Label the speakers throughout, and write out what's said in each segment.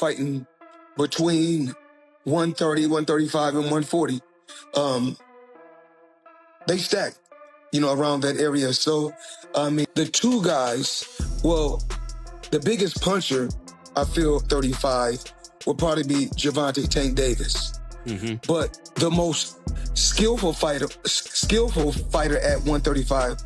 Speaker 1: fighting between 130, 135, and 140. They stack, around that area. So, the two guys, well, the biggest puncher, I feel 35, would probably be Gervonta Tank Davis. Mm-hmm. But the most skillful fighter at 135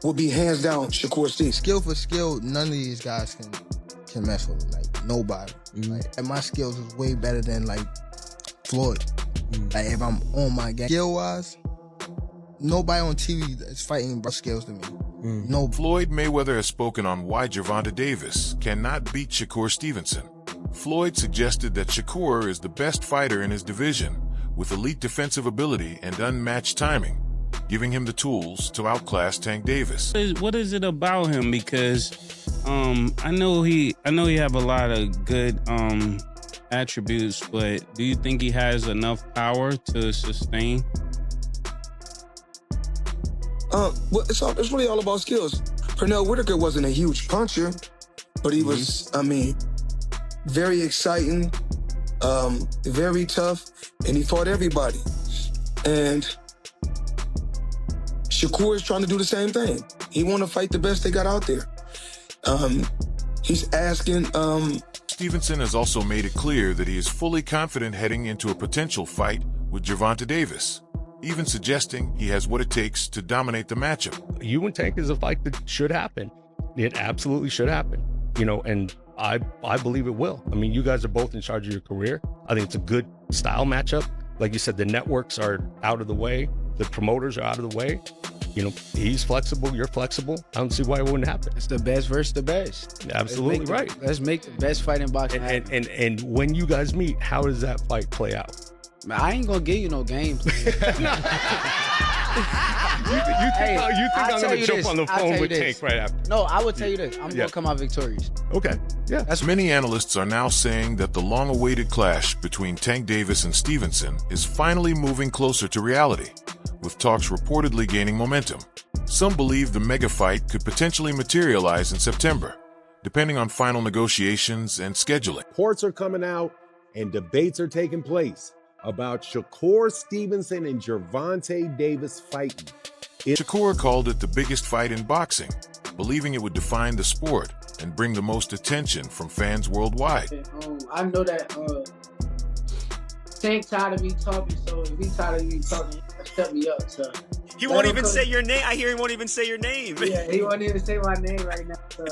Speaker 1: will be hands down Shakur Stevenson.
Speaker 2: Skill for skill, none of these guys can mess with me. Like, nobody. Mm-hmm. Like, and my skills is way better than, like, Floyd. Mm-hmm. Like, if I'm on my game. Skill-wise, nobody on TV that's fighting skills to me. Mm. No.
Speaker 3: Floyd Mayweather has spoken on why Gervonta Davis cannot beat Shakur Stevenson. Floyd suggested that Shakur is the best fighter in his division, with elite defensive ability and unmatched timing, giving him the tools to outclass Tank Davis.
Speaker 4: What is it about him? Because I know he have a lot of good attributes, but do you think he has enough power to sustain?
Speaker 1: Well, it's really all about skills. Pernell Whitaker wasn't a huge puncher, but he was, very exciting, very tough, and he fought everybody. And Shakur is trying to do the same thing. He want to fight the best they got out there. He's asking...
Speaker 3: Stevenson has also made it clear that he is fully confident heading into a potential fight with Gervonta Davis, even suggesting he has what it takes to dominate the matchup.
Speaker 5: You and Tank is a fight that should happen. It absolutely should happen, and I believe it will. I mean, you guys are both in charge of your career. I think it's a good style matchup. Like you said, the networks are out of the way. The promoters are out of the way. He's flexible, you're flexible. I don't see why it wouldn't happen.
Speaker 6: It's the best versus the best.
Speaker 5: Absolutely right.
Speaker 6: Let's make the best fight in boxing.
Speaker 5: And when you guys meet, how does that fight play out?
Speaker 6: Man, I ain't gonna give you no game plan.
Speaker 5: You think I'm gonna jump on the phone with Tank right after?
Speaker 6: No, I would tell you this. I'm gonna come out victorious.
Speaker 5: Okay. Yeah.
Speaker 3: As many analysts are now saying that the long-awaited clash between Tank Davis and Stevenson is finally moving closer to reality, with talks reportedly gaining momentum. Some believe the mega fight could potentially materialize in September, depending on final negotiations and scheduling.
Speaker 7: Reports are coming out and debates are taking place about Shakur Stevenson and Gervonta Davis fighting.
Speaker 3: Shakur called it the biggest fight in boxing, believing it would define the sport and bring the most attention from fans worldwide.
Speaker 8: I know that Tank tired of me talking, so if he tired of me talking, he step me up. So
Speaker 9: he won't even say your name. I hear he won't even say your name.
Speaker 8: Yeah, he won't even say my name right now. So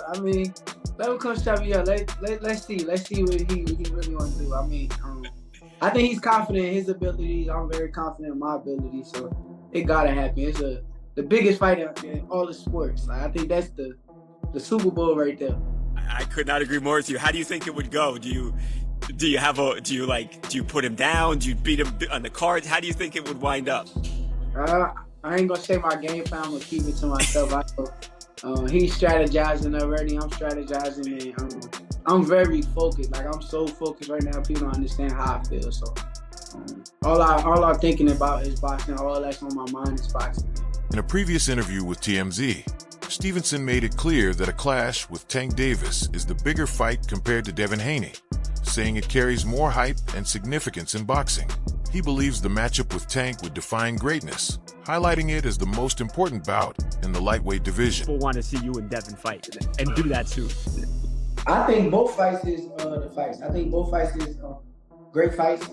Speaker 8: let him come step me up. Let's see what he really want to do. I think he's confident in his abilities. I'm very confident in my abilities, so it gotta happen. It's the biggest fight in all the sports. Like, I think that's the Super Bowl right there.
Speaker 9: I could not agree more with you. How do you think it would go? Do you put him down? Do you beat him on the cards? How do you think it would wind up?
Speaker 8: I ain't gonna say my game plan. I'm gonna keep it to myself. He's strategizing already. I'm strategizing, and I'm very focused. Like, I'm so focused right now. People don't understand how I feel. So all I'm thinking about is boxing. All that's on my mind is boxing.
Speaker 3: In a previous interview with TMZ, Stevenson made it clear that a clash with Tank Davis is the bigger fight compared to Devin Haney, saying it carries more hype and significance in boxing. He believes the matchup with Tank would define greatness, highlighting it as the most important bout in the lightweight division.
Speaker 10: People want to see you and Devin fight and do that too.
Speaker 8: I think both fights is the fights. I think both fights is great fights.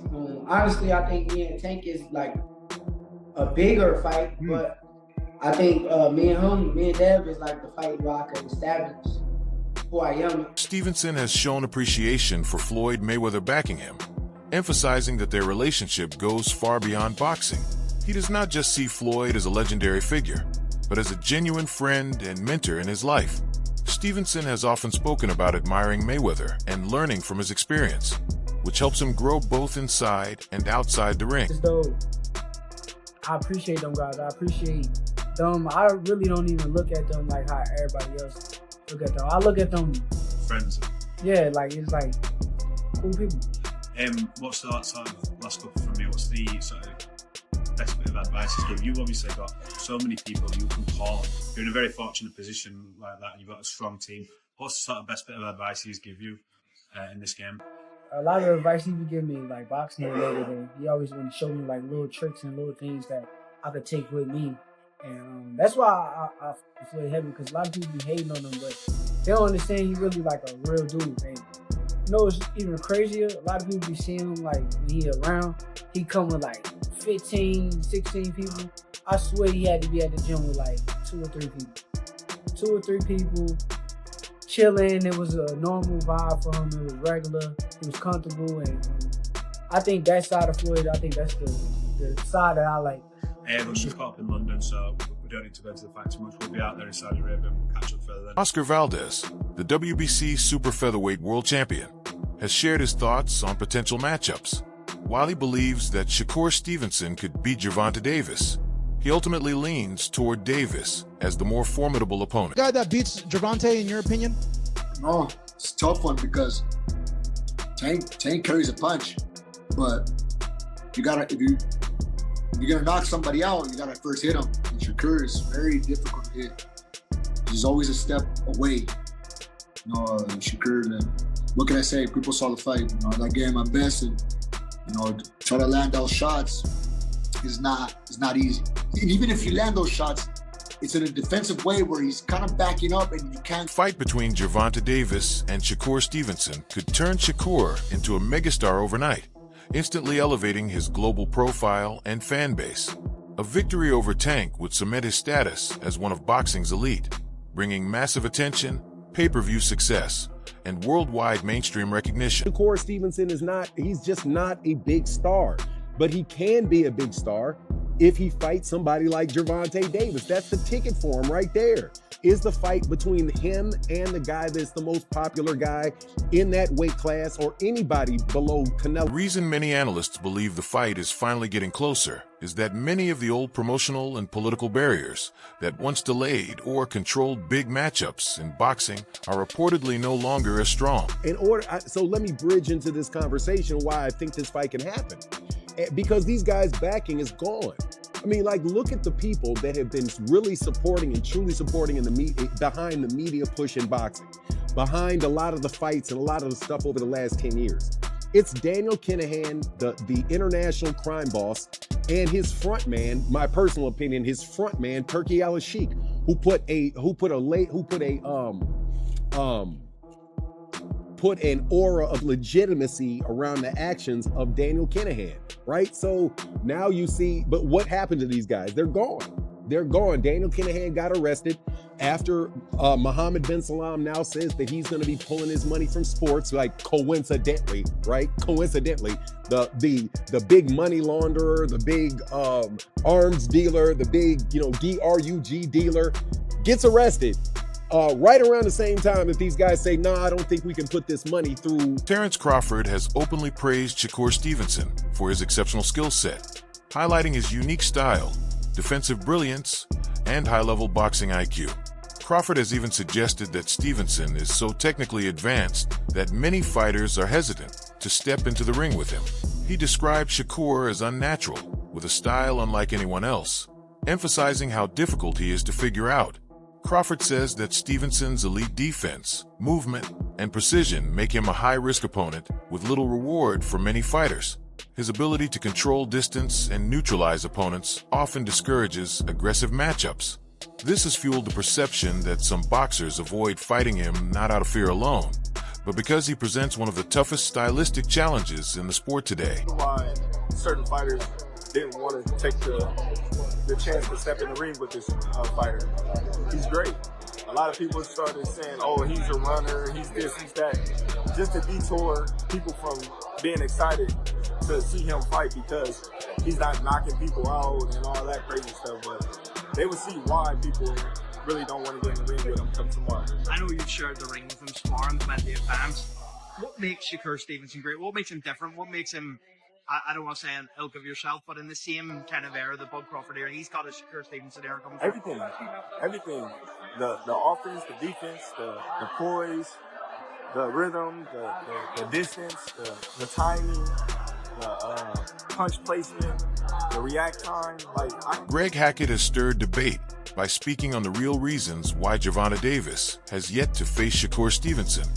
Speaker 8: Honestly, I think me and Tank is like a bigger fight, but I think me and Dev is like the fight where I can establish who I am.
Speaker 3: Stevenson has shown appreciation for Floyd Mayweather backing him, emphasizing that their relationship goes far beyond boxing. He does not just see Floyd as a legendary figure, but as a genuine friend and mentor in his life. Stevenson has often spoken about admiring Mayweather and learning from his experience, which helps him grow both inside and outside the ring.
Speaker 8: I appreciate them guys. I appreciate them. I really don't even look at them like how everybody else look at them. I look at them
Speaker 11: friends.
Speaker 8: Yeah, like it's like cool people.
Speaker 11: What's the last couple from you? What's the sort of best bit of advice you give? You've obviously got so many people you can call on. You're in a very fortunate position like that, and you've got a strong team. What's the sort of best bit of advice he's give you in this game?
Speaker 8: a lot of advice he would give me, like boxing related, and he always want to show me like little tricks and little things that I could take with me. And that's why I Floyd heavy, because a lot of people be hating on him, but they don't understand he really like a real dude. And you know what's even crazier? A lot of people be seeing him like when he around, he come with like 15, 16 people. I swear he had to be at the gym with like 2 or 3 people. 2 or 3 people chilling. It was a normal vibe for him. It was regular. He was comfortable, and I think that side of Floyd, I think that's the side that I like.
Speaker 11: We're just caught up in London, so we don't need to go into the fight too much. We'll be out there in Saudi Arabia and we'll catch up further then.
Speaker 3: Oscar Valdez, the WBC super featherweight world champion, has shared his thoughts on potential matchups. While he believes that Shakur Stevenson could beat Gervonta Davis, he ultimately leans toward Davis as the more formidable opponent.
Speaker 12: The guy that beats Gervonta, in your opinion?
Speaker 1: No, it's a tough one because Tank carries a punch, but you gotta, if you're gonna knock somebody out, you gotta first hit him. And Shakur is very difficult to hit. He's always a step away. You know, Shakur, what can I say? People saw the fight. You know, I gave him my best, and you know, try to land those shots is not easy. And even if you land those shots, it's in a defensive way where he's kind of backing up and you can't.
Speaker 3: Fight between Gervonta Davis and Shakur Stevenson could turn Shakur into a megastar overnight, instantly elevating his global profile and fan base. A victory over Tank would cement his status as one of boxing's elite, bringing massive attention, pay-per-view success, and worldwide mainstream recognition.
Speaker 7: Shakur Stevenson he's just not a big star, but he can be a big star if he fights somebody like Gervonta Davis. That's the ticket for him right there. Is the fight between him and the guy that's the most popular guy in that weight class, or anybody below Canelo.
Speaker 3: The reason many analysts believe the fight is finally getting closer is that many of the old promotional and political barriers that once delayed or controlled big matchups in boxing are reportedly no longer as strong.
Speaker 7: So let me bridge into this conversation why I think this fight can happen. Because these guys' backing is gone. I mean, like, look at the people that have been really supporting and truly supporting behind the media push in boxing, behind a lot of the fights and a lot of the stuff over the last 10 years. It's Daniel Kinahan, the international crime boss, and his front man, my personal opinion, his front man, Turki Al-Sheikh, who put an aura of legitimacy around the actions of Daniel Kinahan, right? So now you see, but what happened to these guys? They're gone. They're gone. Daniel Kinahan got arrested after Mohammed bin Salman now says that he's going to be pulling his money from sports, like coincidentally, right? Coincidentally, the big money launderer, the big arms dealer, the big, DRUG dealer gets arrested. Right around the same time that these guys say, I don't think we can put this money through.
Speaker 3: Terrence Crawford has openly praised Shakur Stevenson for his exceptional skill set, highlighting his unique style, defensive brilliance, and high-level boxing IQ. Crawford has even suggested that Stevenson is so technically advanced that many fighters are hesitant to step into the ring with him. He described Shakur as unnatural, with a style unlike anyone else, emphasizing how difficult he is to figure out. Crawford says that Stevenson's elite defense, movement, and precision make him a high-risk opponent with little reward for many fighters. His ability to control distance and neutralize opponents often discourages aggressive matchups. This has fueled the perception that some boxers avoid fighting him not out of fear alone, but because he presents one of the toughest stylistic challenges in the sport today.
Speaker 13: Why certain fighters didn't want to take the chance to step in the ring with this fighter. He's great. A lot of people started saying, oh, he's a runner, he's this, he's that. Just to detour people from being excited to see him fight, because he's not knocking people out and all that crazy stuff, but they would see why people really don't want to get in the ring with him come tomorrow.
Speaker 10: I know you've shared the ring with him, sparring plenty of times. What makes Shakur Stevenson great? What makes him different? What makes him, I don't want to say an ilk of yourself, but in the same kind of era, the Bud Crawford era, he's got a Shakur Stevenson era coming through.
Speaker 13: Everything. The offense, the defense, the poise, the rhythm, the distance, the timing, the punch placement, the react time.
Speaker 3: Greg Hackett has stirred debate by speaking on the real reasons why Gervonta Davis has yet to face Shakur Stevenson,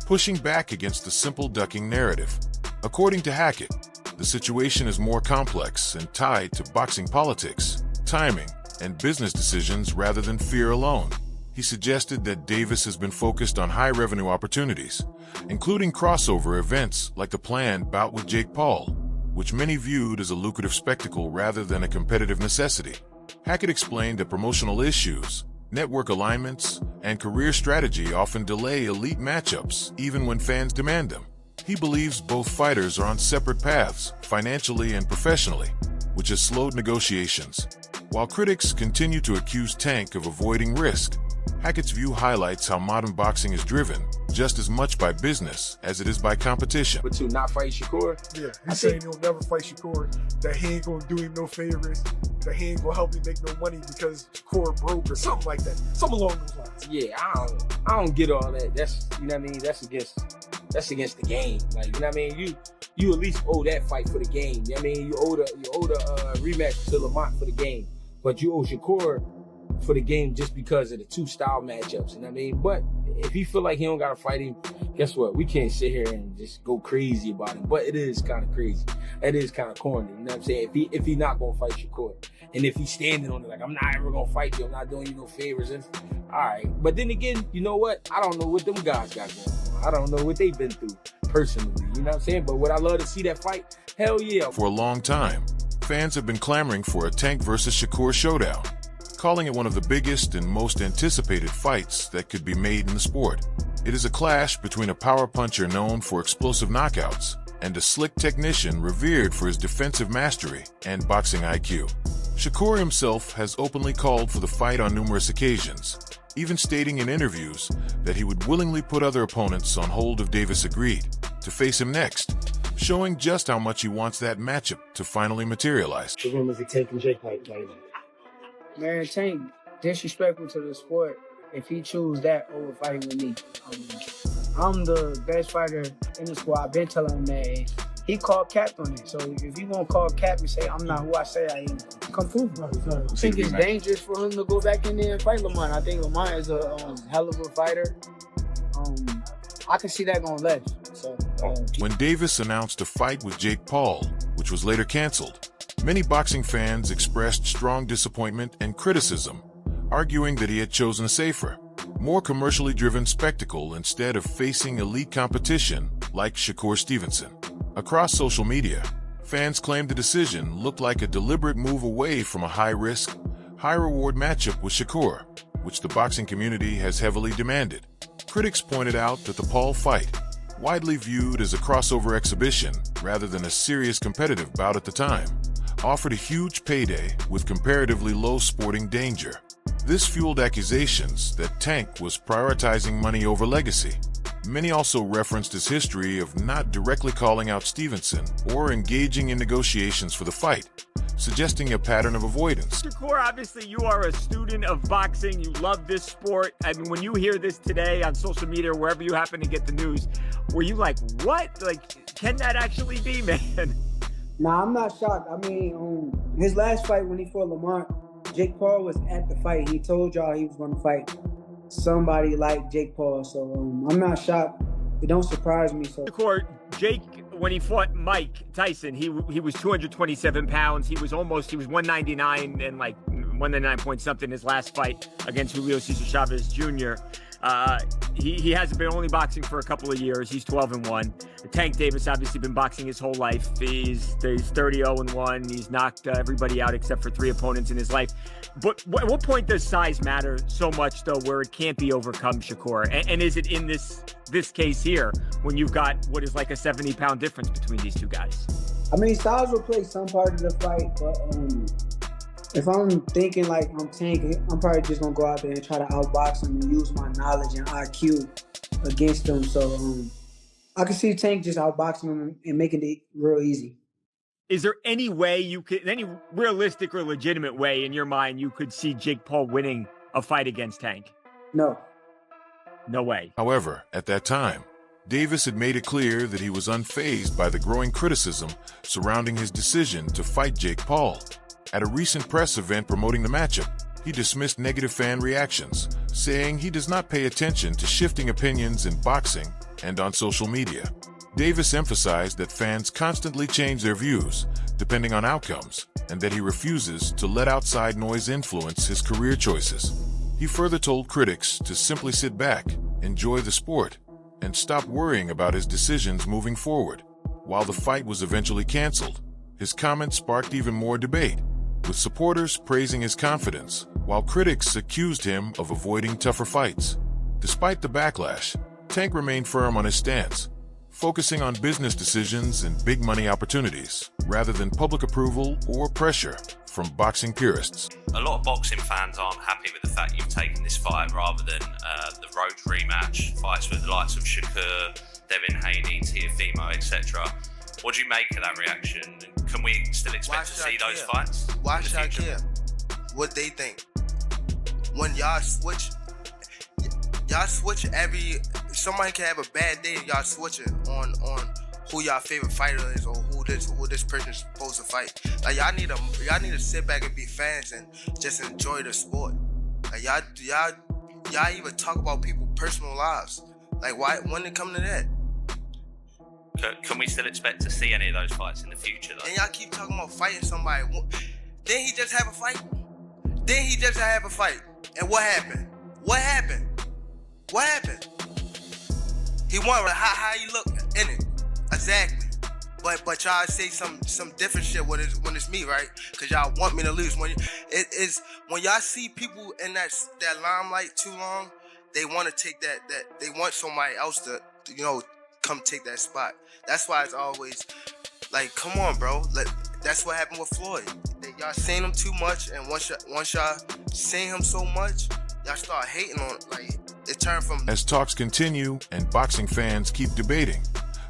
Speaker 3: pushing back against the simple ducking narrative. According to Hackett, the situation is more complex and tied to boxing politics, timing, and business decisions rather than fear alone. He suggested that Davis has been focused on high-revenue opportunities, including crossover events like the planned bout with Jake Paul, which many viewed as a lucrative spectacle rather than a competitive necessity. Hackett explained that promotional issues, network alignments, and career strategy often delay elite matchups even when fans demand them. He believes both fighters are on separate paths, financially and professionally, which has slowed negotiations. While critics continue to accuse Tank of avoiding risk, Hackett's view highlights how modern boxing is driven just as much by business as it is by competition.
Speaker 14: But to not fight Shakur?
Speaker 13: Yeah, he's saying he'll never fight Shakur, that he ain't gonna do him no favors, that he ain't gonna help him make no money because Shakur broke or something like that. Something along those lines.
Speaker 14: Yeah, I don't get all that. That's, you know what I mean? That's against the game. Like, you know what I mean? You at least owe that fight for the game. You know what I mean? You owe the rematch to Lamont for the game. But you owe Shakur for the game just because of the two style matchups, you know what I mean? But if he feel like he don't gotta fight him, guess what? We can't sit here and just go crazy about him. But it is kind of crazy. It is kind of corny, you know what I'm saying? If he not gonna fight Shakur, and if he's standing on it like, I'm not ever gonna fight you, I'm not doing you no favors, and all right. But then again, you know what? I don't know what them guys got going on. I don't know what they've been through personally, you know what I'm saying? But would I love to see that fight? Hell yeah.
Speaker 3: For a long time, fans have been clamoring for a Tank versus Shakur showdown, calling it one of the biggest and most anticipated fights that could be made in the sport. It is a clash between a power puncher known for explosive knockouts and a slick technician revered for his defensive mastery and boxing IQ. Shakur himself has openly called for the fight on numerous occasions, even stating in interviews that he would willingly put other opponents on hold if Davis agreed to face him next, showing just how much he wants that matchup to finally materialize.
Speaker 15: The rumors of Tank and Jake fight.
Speaker 8: Man, Tank disrespectful to the sport if he choose that over fighting with me. I'm the best fighter in the sport. I've been telling him that. And he called cap on it. So if you gonna call cap and say I'm not who I say I am, come prove it. I think it's dangerous for him to go back in there and fight Lamont. I think Lamont is a hell of a fighter. I can see that going left. So
Speaker 3: when Davis announced a fight with Jake Paul, which was later canceled, many boxing fans expressed strong disappointment and criticism, arguing that he had chosen a safer, more commercially driven spectacle instead of facing elite competition like Shakur Stevenson. Across social media, fans claimed the decision looked like a deliberate move away from a high-risk, high-reward matchup with Shakur, which the boxing community has heavily demanded. Critics pointed out that the Paul fight, widely viewed as a crossover exhibition rather than a serious competitive bout at the time, offered a huge payday with comparatively low sporting danger. This fueled accusations that Tank was prioritizing money over legacy. Many also referenced his history of not directly calling out Stevenson or engaging in negotiations for the fight, suggesting a pattern of avoidance.
Speaker 9: Shakur, obviously you are a student of boxing. You love this sport. I mean, when you hear this today on social media or wherever you happen to get the news, were you like, what? Like, can that actually be, man?
Speaker 8: Nah, I'm not shocked. I mean, his last fight when he fought Lamont, Jake Paul was at the fight. He told y'all he was going to fight somebody like Jake Paul. So I'm not shocked. It don't surprise me. So
Speaker 9: Jake, when he fought Mike Tyson, he was 227 pounds. He was 199 and like 199 point something his last fight against Julio Cesar Chavez Jr. He hasn't been only boxing for a couple of years. He's 12-1. Tank Davis obviously been boxing his whole life. He's 30-0-1. He's knocked everybody out except for 3 opponents in his life. But at what point does size matter so much, though, where it can't be overcome, Shakur? And is it in this case here when you've got what is like a 70-pound difference between these two guys?
Speaker 8: I mean, size will play some part of the fight, but if I'm thinking like I'm Tank, I'm probably just gonna go out there and try to outbox him and use my knowledge and IQ against him. So I can see Tank just outboxing him and making it real easy.
Speaker 9: Is there any way you could, any realistic or legitimate way in your mind you could see Jake Paul winning a fight against Tank?
Speaker 8: No.
Speaker 9: No way.
Speaker 3: However, at that time, Davis had made it clear that he was unfazed by the growing criticism surrounding his decision to fight Jake Paul. At a recent press event promoting the matchup, he dismissed negative fan reactions, saying he does not pay attention to shifting opinions in boxing and on social media. Davis emphasized that fans constantly change their views, depending on outcomes, and that he refuses to let outside noise influence his career choices. He further told critics to simply sit back, enjoy the sport, and stop worrying about his decisions moving forward. While the fight was eventually canceled, his comments sparked even more debate, with supporters praising his confidence, while critics accused him of avoiding tougher fights. Despite the backlash, Tank remained firm on his stance, focusing on business decisions and big money opportunities, rather than public approval or pressure from boxing purists.
Speaker 15: A lot of boxing fans aren't happy with the fact you've taken this fight rather than the road rematch, fights with the likes of Shakur, Devin Haney, Teofimo, etc. What do you make of that reaction? Can we still expect to see those fights?
Speaker 2: Why should I care what they think? When y'all switch somebody can have a bad day, y'all switch it on who y'all favorite fighter is or who this person is supposed to fight. Like y'all need to sit back and be fans and just enjoy the sport. Like y'all even talk about people's personal lives. Like why when it come to that?
Speaker 15: Can we still expect to see any of those fights in the future though?
Speaker 2: And y'all keep talking about fighting somebody. Didn't he just have a fight? And what happened? He won. How he look in it? Exactly. But y'all say some different shit when it's me, right? Cause y'all want me to lose. When y'all see people in that limelight too long, they want to take that they want somebody else to come take that spot. That's why it's always like, come on, bro. That's what happened with Floyd. Y'all seen him too much, and once y'all seen him so much, y'all start hating on it. Like it turned from.
Speaker 3: As talks continue and boxing fans keep debating,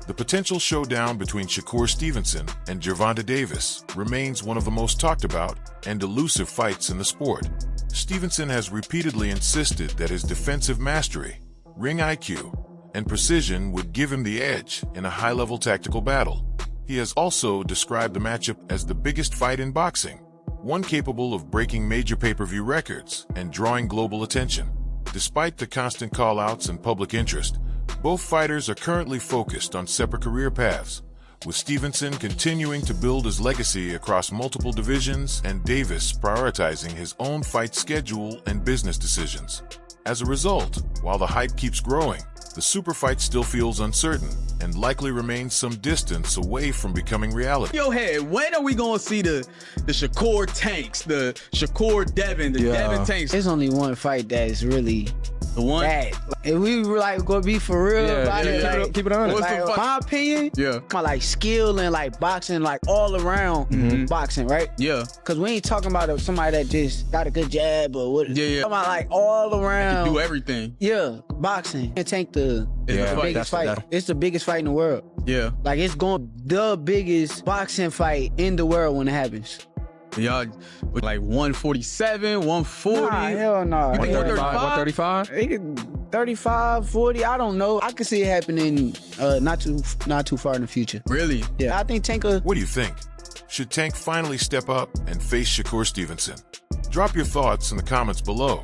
Speaker 3: the potential showdown between Shakur Stevenson and Gervonta Davis remains one of the most talked about and elusive fights in the sport. Stevenson has repeatedly insisted that his defensive mastery, ring IQ, and precision would give him the edge in a high-level tactical battle. He has also described the matchup as the biggest fight in boxing, one capable of breaking major pay-per-view records and drawing global attention. Despite the constant call-outs and public interest, both fighters are currently focused on separate career paths, with Stevenson continuing to build his legacy across multiple divisions and Davis prioritizing his own fight schedule and business decisions. As a result, while the hype keeps growing, the super fight still feels uncertain and likely remains some distance away from becoming reality.
Speaker 16: Yo, hey, when are we gonna see the Shakur Tanks, the Shakur Devin, the Devin Tanks?
Speaker 6: There's only one fight that is really
Speaker 16: the one.
Speaker 6: Bad. If we were like gonna be for real about it, like,
Speaker 16: keep it on.
Speaker 6: Like, my opinion, my like skill and like boxing, like all around boxing, right?
Speaker 16: Yeah.
Speaker 6: Cause we ain't talking about somebody that just got a good jab or what.
Speaker 16: Yeah.
Speaker 6: Talking about like all around.
Speaker 16: Do everything.
Speaker 6: Yeah, boxing. And Tank the biggest fight. It's the biggest fight in the world.
Speaker 16: Yeah.
Speaker 6: Like it's the biggest boxing fight in the world when it happens.
Speaker 16: Y'all with like 147, 140.
Speaker 6: Nah, hell no.
Speaker 16: 135?
Speaker 6: 35, 40, I don't know. I can see it happening not too far in the future.
Speaker 16: Really?
Speaker 6: Yeah. I think Tank.
Speaker 3: What do you think? Should Tank finally step up and face Shakur Stevenson? Drop your thoughts in the comments below.